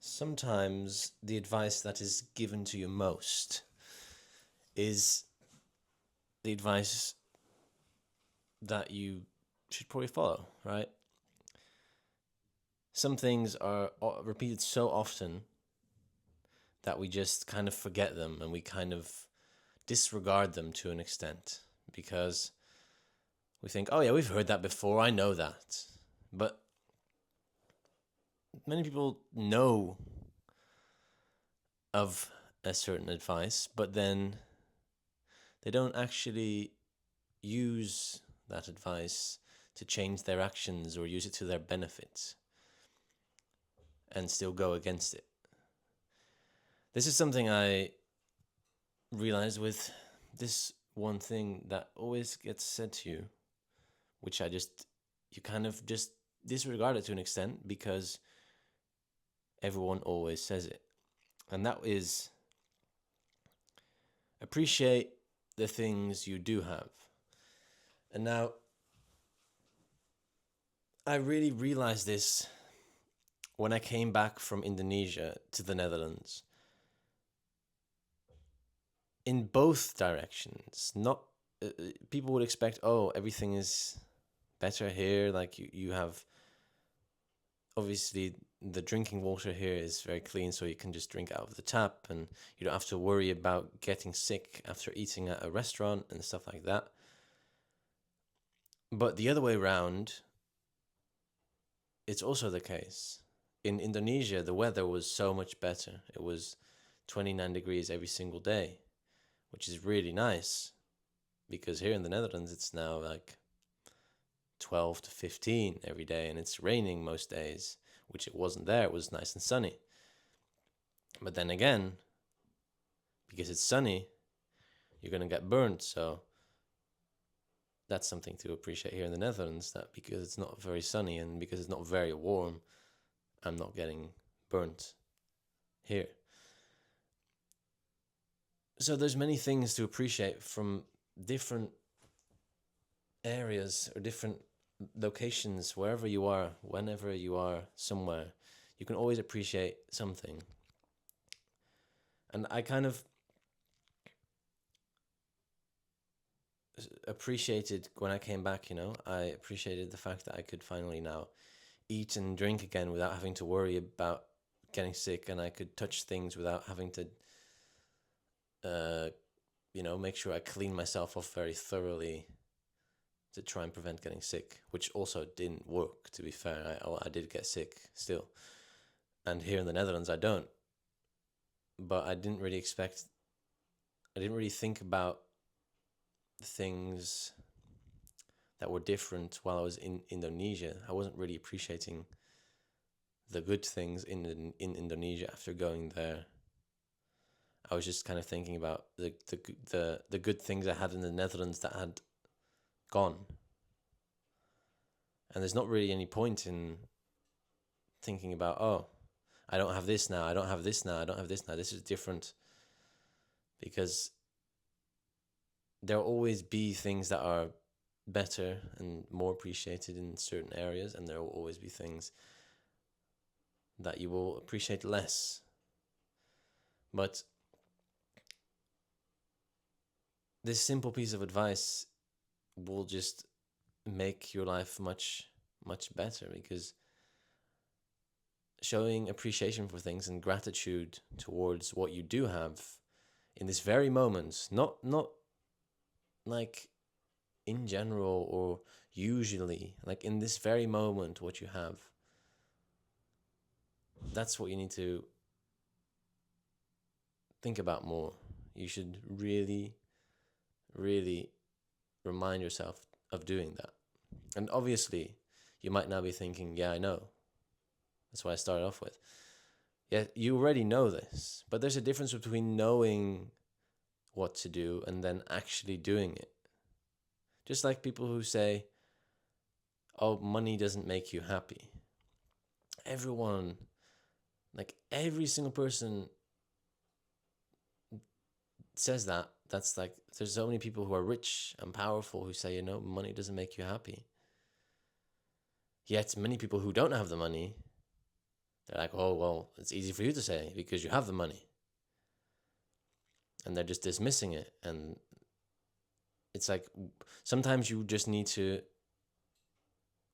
Sometimes the advice that is given to you most is the advice that you should probably follow, right? Some things are repeated so often that we just kind of forget them and we kind of disregard them to an extent because we think, oh yeah, we've heard that before, I know that. But many people know of a certain advice, but then they don't actually use that advice to change their actions or use it to their benefit and still go against it. This is something I realized with this one thing that always gets said to you, which you kind of just disregard it to an extent because everyone always says it. And that is appreciate the things you do have. And now, I really realized this when I came back from Indonesia to the Netherlands. In both directions, not people would expect, oh, everything is better here. Like you have, obviously, the drinking water here is very clean, so you can just drink out of the tap, and you don't have to worry about getting sick after eating at a restaurant and stuff like that. But the other way around, it's also the case. In Indonesia, the weather was so much better. It was 29 degrees every single day, which is really nice because here in the Netherlands, it's now like 12 to 15 every day, and it's raining most days, which it wasn't there. It was nice and sunny. But then again, because it's sunny, you're going to get burnt. So that's something to appreciate here in the Netherlands, that because it's not very sunny and because it's not very warm, I'm not getting burnt here. So there's many things to appreciate from different areas or different locations, wherever you are, whenever you are somewhere, you can always appreciate something. And I kind of appreciated when I came back, I appreciated the fact that I could finally now eat and drink again without having to worry about getting sick, and I could touch things without having to make sure I clean myself off very thoroughly to try and prevent getting sick, which also didn't work, to be fair. I did get sick still. And here in the Netherlands, I don't. But I didn't really think about things that were different while I was in Indonesia. I wasn't really appreciating the good things in Indonesia after going there. I was just kind of thinking about the good things I had in the Netherlands that had gone. And there's not really any point in thinking about, oh, I don't have this now, I don't have this now, I don't have this now, this is different. Because there'll always be things that are better and more appreciated in certain areas, and there will always be things that you will appreciate less. But this simple piece of advice will just make your life much, much better, because showing appreciation for things and gratitude towards what you do have in this very moment, not like in general or usually, like in this very moment, what you have, that's what you need to think about more. You should really, really remind yourself of doing that. And obviously, you might now be thinking, yeah, I know. That's what I started off with. Yeah, you already know this, but there's a difference between knowing what to do and then actually doing it. Just like people who say, oh, money doesn't make you happy. Everyone, like every single person says that. That's like, there's so many people who are rich and powerful who say, money doesn't make you happy. Yet many people who don't have the money, They're like, oh, well, it's easy for you to say because you have the money. And they're just dismissing it. And it's like, sometimes you just need to,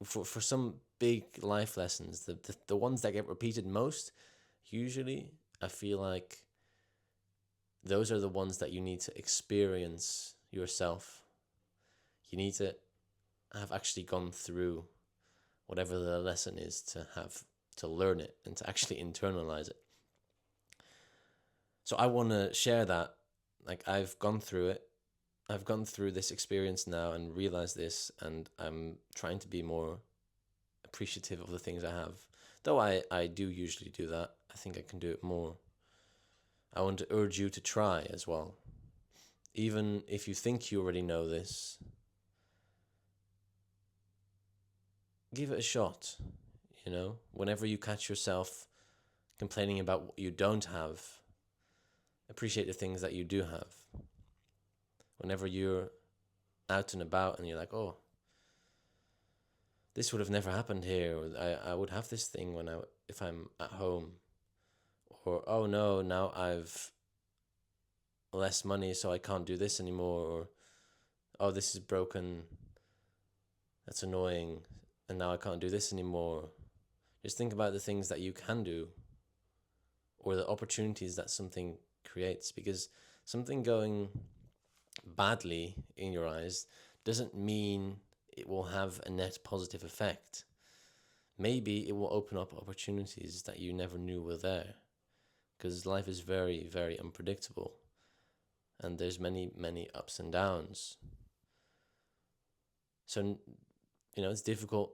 for some big life lessons, the ones that get repeated most, usually, I feel like those are the ones that you need to experience yourself. You need to have actually gone through whatever the lesson is to learn it and to actually internalize it. So I want to share that. Like, I've gone through it. I've gone through this experience now and realized this, and I'm trying to be more appreciative of the things I have. Though I do usually do that, I think I can do it more. I want to urge you to try as well. Even if you think you already know this, give it a shot. You know, whenever you catch yourself complaining about what you don't have, appreciate the things that you do have. Whenever you're out and about and you're like, oh, this would have never happened here. Or I would have this thing if I'm at home. Or, oh no, now I've less money, so I can't do this anymore. Or, oh, this is broken. That's annoying. And now I can't do this anymore. Just think about the things that you can do, or the opportunities that something creates. Because something going badly in your eyes doesn't mean it will have a net positive effect. Maybe it will open up opportunities that you never knew were there. Because life is very, very unpredictable. And there's many, many ups and downs. So, it's difficult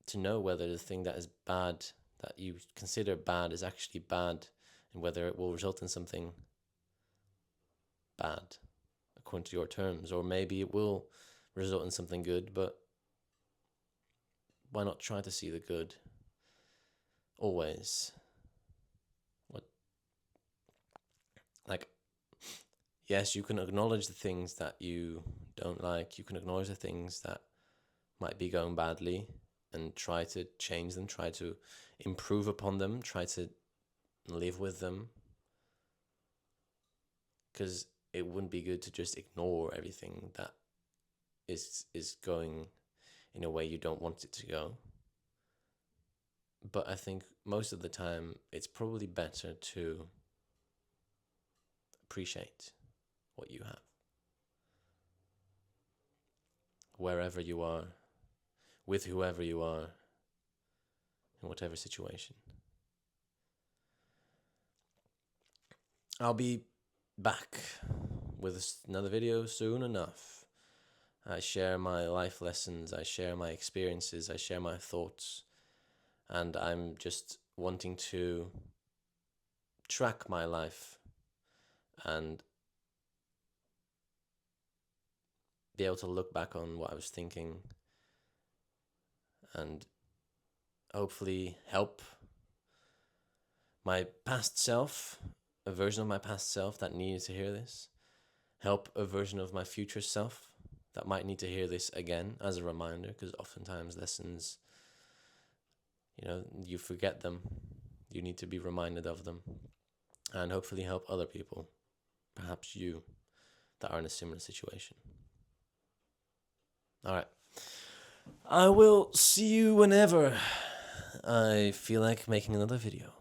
to know whether the thing that is bad, that you consider bad, is actually bad, and whether it will result in something bad, according to your terms. Or maybe it will result in something good, but why not try to see the good? Always. Yes, you can acknowledge the things that you don't like. You can acknowledge the things that might be going badly and try to change them, try to improve upon them, try to live with them. Because it wouldn't be good to just ignore everything that is going in a way you don't want it to go. But I think most of the time it's probably better to appreciate what you have, wherever you are, with whoever you are, in whatever situation. I'll be back with another video soon enough. I share my life lessons, I share my experiences, I share my thoughts, and I'm just wanting to track my life and be able to look back on what I was thinking and hopefully help my past self, a version of my past self that needed to hear this, help a version of my future self that might need to hear this again as a reminder, because oftentimes lessons, you forget them. You need to be reminded of them, and hopefully help other people, perhaps you, that are in a similar situation. All right. I will see you whenever I feel like making another video.